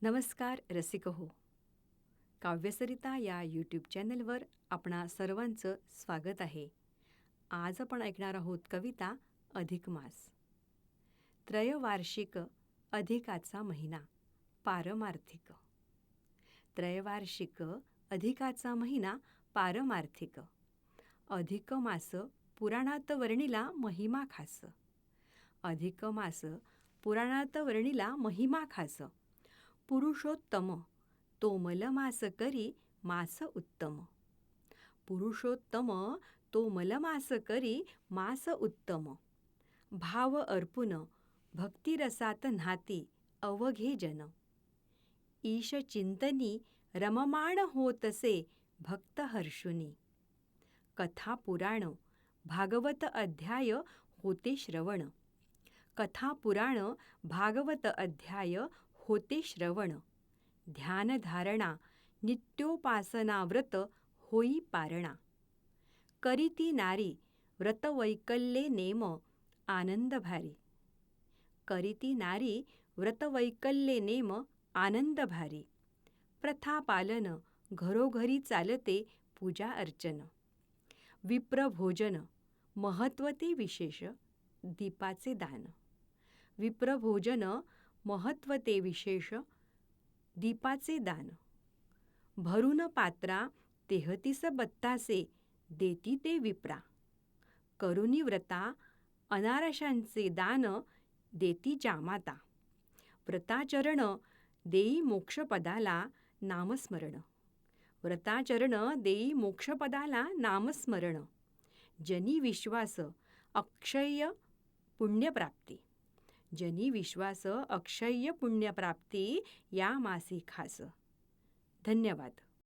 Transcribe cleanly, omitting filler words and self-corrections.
नमस्कार रसिक हो. काव्यसरिता या यूट्यूब चॅनलवर आपणा सर्वांचं स्वागत आहे. आज आपण ऐकणार आहोत कविता अधिक मास. त्रयवार्षिक अधिकाचा महिना पारमार्थिक. त्रयवार्षिक अधिकाचा महिना पारमार्थिक. अधिक मास पुराणात वर्णिला महिमा खास. अधिक मास पुराणात वर्णिला महिमा खास. पुरुषोत्तम तो मलमास करी मास उत्तम. पुरुषोत्तम तो मलमास करी मास उत्तम. भाव अर्पुन भक्तिरसात न्हाती अवघे जन. ईश चिंतनी रममाण होतसे भक्त हर्षुनी. कथा पुराण भागवत अध्याय होते श्रवण. कथा पुराण भागवत अध्याय होते श्रवण. ध्यानधारणा नित्योपासना व्रत होई पारणा. करीती नारी व्रतवैकल्ये नेम आनंद भारी. करीती नारी व्रतवैकल्ये नेम आनंद भारी. प्रथा पालन घरोघरी चालते पूजा अर्चन. विप्रभोजन महत्त्व ते विशेष दीपाचे दान. विप्रभोजन महत्त्व ते विशेष दीपाचे दान. भरून पात्रा 33 बत्तासे देती ते विप्रा. करुणी व्रता अनारशांचे दान देती जामाता. व्रताचरण देई मोक्षपदाला नामस्मरण. व्रताचरण देई मोक्षपदाला नामस्मरण. जनी विश्वास अक्षय्य पुण्यप्राप्ती. जनी विश्वास अक्षय्य पुण्यप्राप्ती या मासी खास. धन्यवाद.